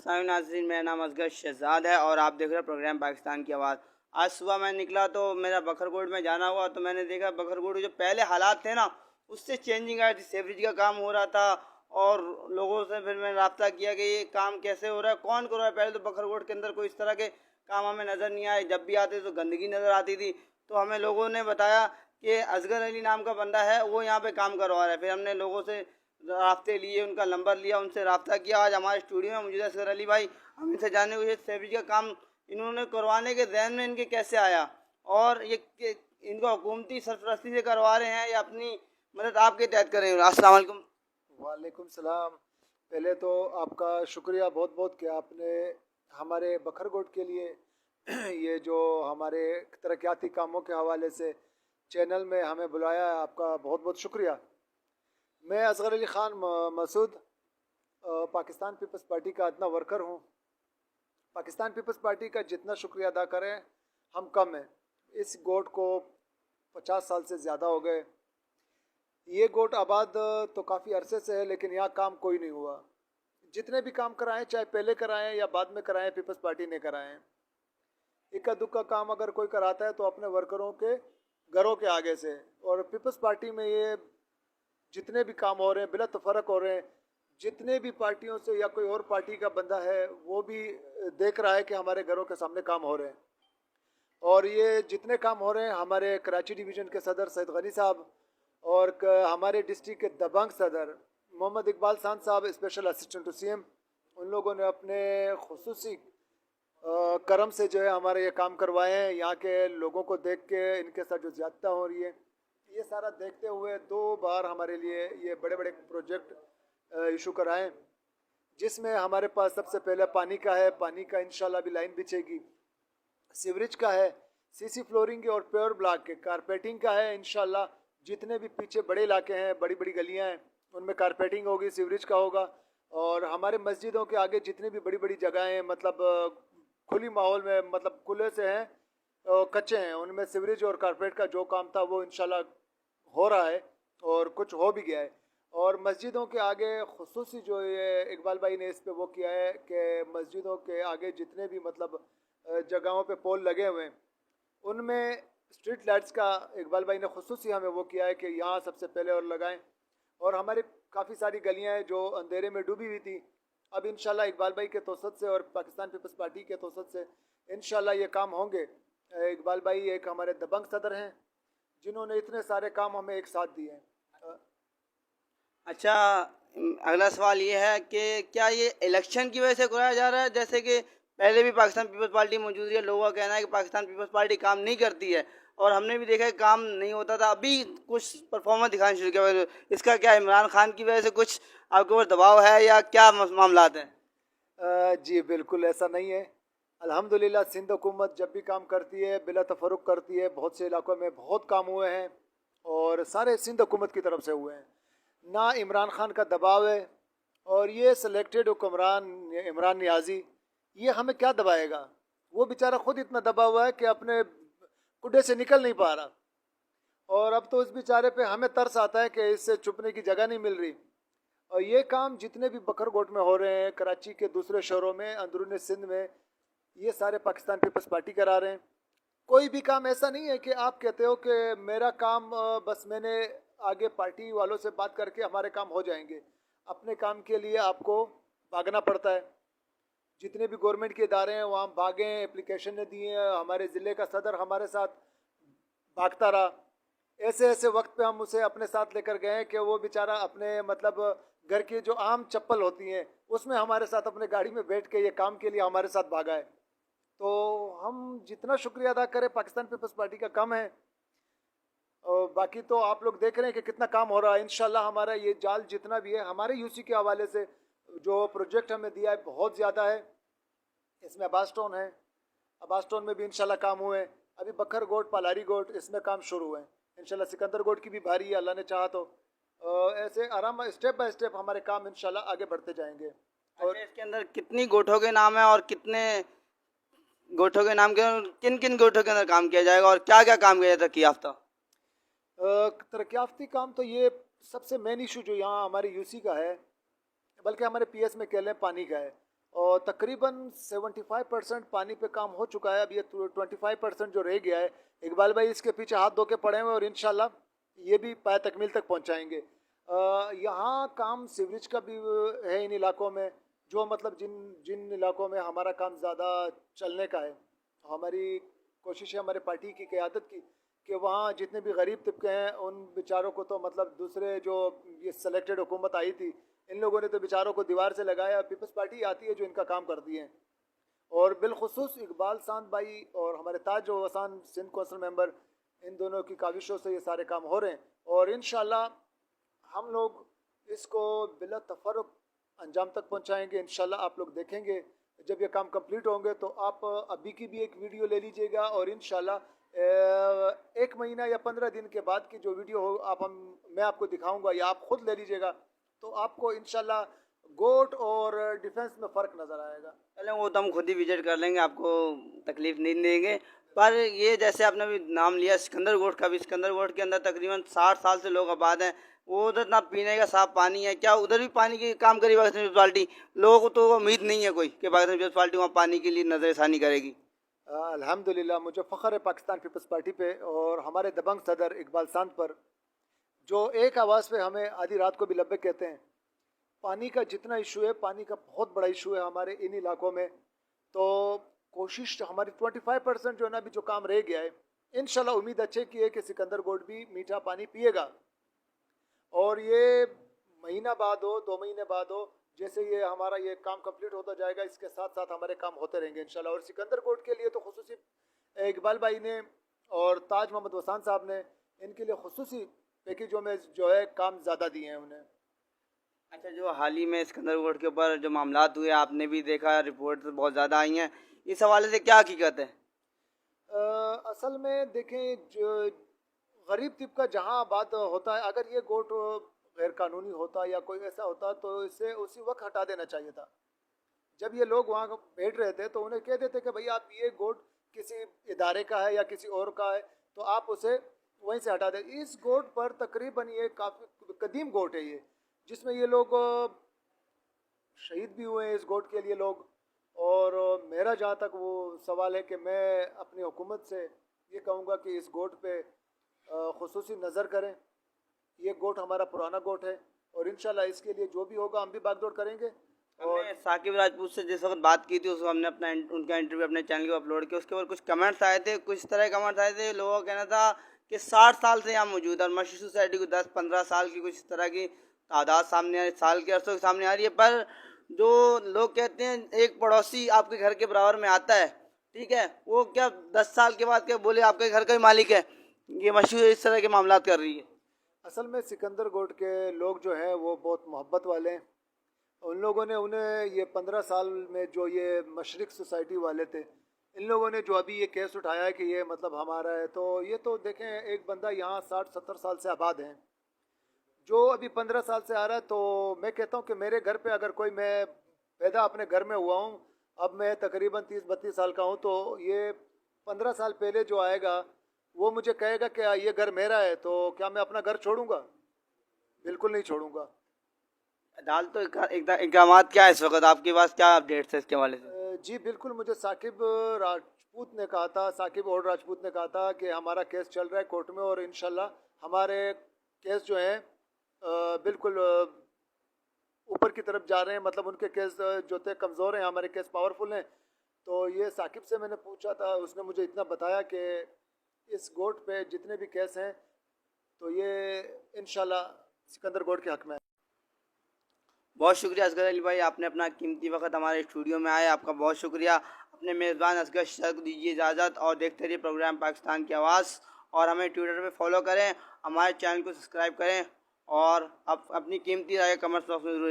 السلام ناظرین، میرا نام اصغر شہزاد ہے اور آپ دیکھ رہے ہیں پروگرام پاکستان کی آواز۔ آج صبح میں نکلا تو میرا بکھرگوڑ میں جانا ہوا تو میں نے دیکھا بکھرگوڑ جو پہلے حالات تھے نا اس سے چینجنگ آئی تھی۔ سیوریج کا کام ہو رہا تھا اور لوگوں سے پھر میں نے رابطہ کیا کہ یہ کام کیسے ہو رہا ہے، کون کر رہا ہے۔ پہلے تو بکھرگوڑ کے اندر کوئی اس طرح کے کام ہمیں نظر نہیں آئے، جب بھی آتے تو گندگی نظر آتی تھی۔ تو ہمیں لوگوں نے بتایا کہ اصغر علی نام کا بندہ ہے، وہ یہاں پہ کام کروا رہا ہے۔ پھر ہم نے لوگوں سے رابطے لیے، ان کا نمبر لیا، ان سے رابطہ کیا۔ آج ہمارے اسٹوڈیو میں موجود ہے اصغر علی بھائی۔ ہم ان سے جاننے کو یہ سیوریج کا کام انہوں نے کروانے کے ذہن میں ان کے کیسے آیا، اور یہ ان کو حکومتی سرپرستی سے کروا رہے ہیں یا اپنی مدد آپ کے تحت کر رہے ہیں۔ السلام علیکم۔ وعلیکم السلام۔ پہلے تو آپ کا شکریہ بہت بہت کہ آپ نے ہمارے بکھرگوٹ کے لیے یہ جو ہمارے ترقیاتی کاموں کے حوالے سے چینل میں ہمیں بلایا ہے، آپ کا بہت بہت شکریہ۔ میں اصغر علی خان مسعود پاکستان پیپلز پارٹی کا ادنیٰ ورکر ہوں۔ پاکستان پیپلز پارٹی کا جتنا شکریہ ادا کریں ہم کم ہیں۔ اس گوٹ کو 50 سال سے زیادہ ہو گئے۔ یہ گوٹ آباد تو کافی عرصے سے ہے، لیکن یہاں کام کوئی نہیں ہوا۔ جتنے بھی کام کرائیں، چاہے پہلے کرائیں یا بعد میں کرائیں، پیپلز پارٹی نے کرائیں۔ اکا دکا کام اگر کوئی کراتا ہے تو اپنے ورکروں کے گھروں کے آگے سے، اور پیپلز پارٹی میں یہ جتنے بھی کام ہو رہے ہیں بلا تفرق ہو رہے ہیں۔ جتنے بھی پارٹیوں سے یا کوئی اور پارٹی کا بندہ ہے وہ بھی دیکھ رہا ہے کہ ہمارے گھروں کے سامنے کام ہو رہے ہیں، اور یہ جتنے کام ہو رہے ہیں ہمارے کراچی ڈویژن کے صدر سید غنی صاحب اور ہمارے ڈسٹرکٹ کے دبنگ صدر محمد اقبال خان صاحب، اسپیشل اسسٹنٹ ٹو سی ایم، ان لوگوں نے اپنے خصوصی کرم سے جو ہے ہمارے یہ کام کروائے ہیں۔ یہاں کے لوگوں کو دیکھ کے ان کے ساتھ جو زیادتیاں ہو رہی ہے یہ سارا دیکھتے ہوئے 2 بار ہمارے لیے یہ بڑے بڑے پروجیکٹ ایشو کرائیں، جس میں ہمارے پاس سب سے پہلے پانی کا ہے۔ پانی کا انشاءاللہ بھی لائن بچھے گی۔ سیوریج کا ہے، سی سی فلورنگ اور پیور بلاک کے کارپیٹنگ کا ہے انشاءاللہ۔ جتنے بھی پیچھے بڑے علاقے ہیں، بڑی بڑی گلیاں ہیں، ان میں کارپیٹنگ ہوگی، سیوریج کا ہوگا۔ اور ہمارے مسجدوں کے آگے جتنی بھی بڑی بڑی جگہیں ہیں، مطلب کھلی ماحول میں، مطلب کھلے سے ہیں، کچے ہیں، ان میں سیوریج اور کارپیٹ کا جو کام تھا وہ انشاءاللہ ہو رہا ہے اور کچھ ہو بھی گیا ہے۔ اور مسجدوں کے آگے خصوصی جو یہ اقبال بھائی نے اس پہ وہ کیا ہے کہ مسجدوں کے آگے جتنے بھی مطلب جگہوں پہ پول لگے ہوئے ہیں ان میں اسٹریٹ لائٹس کا اقبال بھائی نے خصوصی ہمیں وہ کیا ہے کہ یہاں سب سے پہلے اور لگائیں۔ اور ہماری کافی ساری گلیاں ہیں جو اندھیرے میں ڈوبی ہوئی تھی، اب انشاءاللہ اقبال بھائی کے توسط سے اور پاکستان پیپلز پارٹی کے توسط سے انشاءاللہ یہ کام ہوں گے۔ اقبال بھائی ایک ہمارے دبنگ صدر ہیں جنہوں نے اتنے سارے کام ہمیں ایک ساتھ دیے ہیں۔ اچھا، اگلا سوال یہ ہے کہ کیا یہ الیکشن کی وجہ سے کرایا جا رہا ہے؟ جیسے کہ پہلے بھی پاکستان پیپلز پارٹی موجود ہے، لوگوں کا کہنا ہے کہ پاکستان پیپلز پارٹی کام نہیں کرتی ہے، اور ہم نے بھی دیکھا ہے کام نہیں ہوتا تھا، ابھی کچھ پرفارمنس دکھانا شروع کیا۔ اس کا کیا عمران خان کی وجہ سے کچھ آپ کے اوپر دباؤ ہے یا کیا معاملات ہیں؟ جی بالکل ایسا نہیں ہے۔ الحمدللہ سندھ حکومت جب بھی کام کرتی ہے بلا تفرق کرتی ہے۔ بہت سے علاقوں میں بہت کام ہوئے ہیں اور سارے سندھ حکومت کی طرف سے ہوئے ہیں، نہ عمران خان کا دباؤ ہے۔ اور یہ سلیکٹڈ حکمران عمران نیازی یہ ہمیں کیا دبائے گا؟ وہ بیچارہ خود اتنا دبا ہوا ہے کہ اپنے کڈے سے نکل نہیں پا رہا، اور اب تو اس بیچارے پہ ہمیں ترس آتا ہے کہ اس سے چھپنے کی جگہ نہیں مل رہی۔ اور یہ کام جتنے بھی بکھرگوٹ میں ہو رہے ہیں، کراچی کے دوسرے شہروں میں، اندرون سندھ میں، یہ سارے پاکستان پیپلز پارٹی کرا رہے ہیں۔ کوئی بھی کام ایسا نہیں ہے کہ آپ کہتے ہو کہ میرا کام بس میں نے آگے پارٹی والوں سے بات کر کے ہمارے کام ہو جائیں گے۔ اپنے کام کے لیے آپ کو بھاگنا پڑتا ہے۔ جتنے بھی گورنمنٹ کے ادارے ہیں وہاں بھاگیں، اپلیکیشنیں دی ہیں، ہمارے ضلع کا صدر ہمارے ساتھ بھاگتا رہا۔ ایسے ایسے وقت پہ ہم اسے اپنے ساتھ لے کر گئے کہ وہ بیچارہ اپنے مطلب گھر کی جو عام چپل ہوتی ہیں اس میں ہمارے ساتھ اپنے گاڑی میں بیٹھ کے یہ کام کے لیے ہمارے ساتھ بھاگا ہے۔ تو ہم جتنا شکریہ ادا کریں پاکستان پیپلز پارٹی کا کم ہے، اور باقی تو آپ لوگ دیکھ رہے ہیں کہ کتنا کام ہو رہا ہے۔ انشاءاللہ ہمارا یہ جال جتنا بھی ہے ہمارے یو سی کے حوالے سے جو پروجیکٹ ہمیں دیا ہے بہت زیادہ ہے۔ اس میں عباس ٹاؤن ہے، عباس ٹاؤن میں بھی انشاءاللہ کام ہوئے ہیں۔ ابھی بکھر گوٹ، پالاری گوٹ، اس میں کام شروع ہوئے ہیں انشاءاللہ۔ سکندر گوٹ کی بھی بھاری ہے، اللہ نے چاہا تو ایسے آرام اسٹیپ بائی اسٹیپ ہمارے کام انشاءاللہ آگے بڑھتے جائیں گے۔ اور اس کے اندر کتنی گوٹھوں کے نام ہیں اور کتنے گوٹھوں کے نام کے کن کن گوٹھوں کے اندر کام کیا جائے گا اور کیا کیا کام کیا جائے ترقی یافتہ؟ ترقیافتی کام تو یہ سب سے مین ایشو جو یہاں ہمارے یو سی کا ہے، بلکہ ہمارے پی ایس میں کہہ لیں پانی کا ہے۔ اور تقریباً 75% پانی پہ کام ہو چکا ہے. اب یہ 25% جو رہ گیا ہے، اقبال بھائی اس کے پیچھے ہاتھ دھو کے پڑے ہوئے اور انشاءاللہ یہ بھی پائے تکمیل تک پہنچائیں گے. یہاں کام سیوریج کا بھی ہے ان علاقوں میں، جو مطلب جن علاقوں میں ہمارا کام زیادہ چلنے کا ہے. ہماری کوشش ہے ہمارے پارٹی کی قیادت کی کہ وہاں جتنے بھی غریب طبقے ہیں ان بیچاروں کو تو مطلب دوسرے جو یہ سلیکٹڈ حکومت آئی تھی ان لوگوں نے تو بیچاروں کو دیوار سے لگایا. پیپلز پارٹی آتی ہے جو ان کا کام کرتی ہے، اور بالخصوص اقبال ساند بھائی اور ہمارے تاج و وسان سندھ کونسل ممبر، ان دونوں کی کاوشوں سے یہ سارے کام ہو رہے ہیں. اور انشاءاللہ ہم لوگ اس کو بلا تفرق انجام تک پہنچائیں گے. انشاءاللہ آپ لوگ دیکھیں گے جب یہ کام کمپلیٹ ہوں گے تو آپ ابھی کی بھی ایک ویڈیو لے لیجئے گا، اور انشاءاللہ 1 مہینہ یا 15 دن کے بعد کی جو ویڈیو ہو میں آپ کو دکھاؤں گا یا آپ خود لے لیجئے گا، تو آپ کو انشاءاللہ گوٹ اور ڈیفنس میں فرق نظر آئے گا. چلیں وہ تو ہم خود ہی وزٹ کر لیں گے، آپ کو تکلیف نہیں دیں گے. پر یہ جیسے آپ نے بھی نام لیا سکندر گوٹ کا بھی، سکندر گوٹ کے اندر تقریباً 60 سال سے لوگ آباد ہیں. وہ ادھر نہ پینے کا صاف پانی ہے، کیا ادھر بھی پانی کی کام کری پاکستان میونسپلٹی؟ لوگوں کو تو امید نہیں ہے کوئی کہ پاکستان میونسپلٹی وہاں پانی کے لیے نظر ثانی کرے گی. الحمدللہ مجھے فخر ہے پاکستان پیپلز پارٹی پہ اور ہمارے دبنگ صدر اقبال ساند پر، جو ایک آواز پہ ہمیں آدھی رات کو بھی لبیک کہتے ہیں. پانی کا جتنا ایشو ہے، پانی کا بہت بڑا ایشو ہے ہمارے ان علاقوں میں. تو کوشش ہماری 25% جو ہے نا ابھی جو کام رہ گیا ہے، انشاءاللہ امید اچھے کی ہے کہ سکندر گوٹ بھی میٹھا پانی پیے گا. اور یہ مہینہ بعد ہو 2 مہینے بعد ہو، جیسے یہ ہمارا یہ کام کمپلیٹ ہوتا جائے گا اس کے ساتھ ساتھ ہمارے کام ہوتے رہیں گے انشاءاللہ. اور سکندر گوٹ کے لیے تو خصوصی اقبال بھائی نے اور تاج محمد وسان صاحب نے ان کے لیے خصوصی پیکیجوں میں جو ہے کام زیادہ دیے ہیں انہیں. اچھا، جو حال ہی میں سکندر گوٹ کے اوپر جو معاملات ہوئے آپ نے بھی دیکھا، رپورٹ بہت زیادہ آئی ہیں، اس حوالے سے کیا حقیقت ہے؟ اصل میں دیکھیں، جو غریب طبقہ جہاں آباد ہوتا ہے، اگر یہ گوٹ غیر قانونی ہوتا یا کوئی ایسا ہوتا تو اسے اسی وقت ہٹا دینا چاہیے تھا. جب یہ لوگ وہاں بیٹھ رہے تھے تو انہیں کہہ دیتے کہ بھئی آپ یہ گوٹ کسی ادارے کا ہے یا کسی اور کا ہے تو آپ اسے وہیں سے ہٹا دیں. اس گوٹ پر تقریباً یہ کافی قدیم گوٹ ہے یہ، جس میں یہ لوگ شہید بھی ہوئے ہیں اس گوٹ کے لیے لوگ. اور میرا جہاں تک وہ سوال ہے کہ میں اپنی حکومت سے یہ کہوں گا کہ اس گوٹ پہ خصوصی نظر کریں. یہ گوٹ ہمارا پرانا گوٹ ہے اور انشاءاللہ اس کے لیے جو بھی ہوگا ہم بھی باغ دوڑ کریں گے. ہم نے ثاقب راجپوت سے جس وقت بات کی تھی اس وقت ہم نے اپنا ان کا انٹرویو اپنے چینل کو اپلوڈ کیا. اس کے اوپر کچھ کمنٹس آئے تھے، کچھ طرح کے کمنٹس آئے تھے. لوگوں کا کہنا تھا کہ 60 سال سے یہاں موجود ہے اور مشی سوسائٹی کو 10-15 سال کی کچھ اس طرح کی تعداد سامنے سال کے عرصوں کے سامنے آ رہی ہے. پر جو لوگ کہتے ہیں ایک پڑوسی آپ کے گھر کے برابر میں آتا ہے، ٹھیک ہے، وہ کیا 10 سال کے بعد کیا بولے آپ کے گھر کا ہی مالک ہے؟ یہ مشہور اس طرح کے معاملات کر رہی ہے. اصل میں سکندر گوٹ کے لوگ جو ہیں وہ بہت محبت والے ہیں. ان لوگوں نے انہیں یہ 15 سال میں جو یہ مشرق سوسائٹی والے تھے، ان لوگوں نے جو ابھی یہ کیس اٹھایا ہے کہ یہ مطلب ہمارا ہے، تو یہ تو دیکھیں ایک بندہ یہاں 60-70 سال سے آباد ہیں، جو ابھی 15 سال سے آ رہا ہے. تو میں کہتا ہوں کہ میرے گھر پہ اگر کوئی، میں پیدا اپنے گھر میں ہوا ہوں، اب میں تقریباً 30-32 سال کا ہوں، تو یہ 15 سال پہلے جو آئے گا وہ مجھے کہے گا کہ یہ گھر میرا ہے، تو کیا میں اپنا گھر چھوڑوں گا؟ بالکل نہیں چھوڑوں گا. دال تو اقدامات کیا ہے اس وقت آپ کے پاس، کیا اپڈیٹس ہے اس کے حوالے سے؟ جی بالکل، مجھے ثاقب راجپوت نے کہا تھا، ثاقب اور راجپوت نے کہا تھا کہ ہمارا کیس چل رہا ہے کورٹ میں اور انشاءاللہ ہمارے کیس جو ہیں بالکل اوپر کی طرف جا رہے ہیں. مطلب ان کے کیس جو تھے کمزور ہیں، ہمارے کیس پاورفل ہیں. تو یہ ثاقب سے میں نے پوچھا تھا، اس نے مجھے اتنا بتایا کہ اس گوٹ پہ جتنے بھی کیس ہیں تو یہ انشاءاللہ سکندر گوٹ کے حق میں ہے. بہت شکریہ اصغر علی بھائی، آپ نے اپنا قیمتی وقت ہمارے اسٹوڈیو میں آئے، آپ کا بہت شکریہ. اپنے میزبان اصغر شاہ کو دیجیے اجازت اور دیکھتے رہیے پروگرام پاکستان کی آواز، اور ہمیں ٹویٹر پہ فالو کریں، ہمارے چینل کو سبسکرائب کریں اور اپنی قیمتی رائے کمنٹس باکس میں ضرور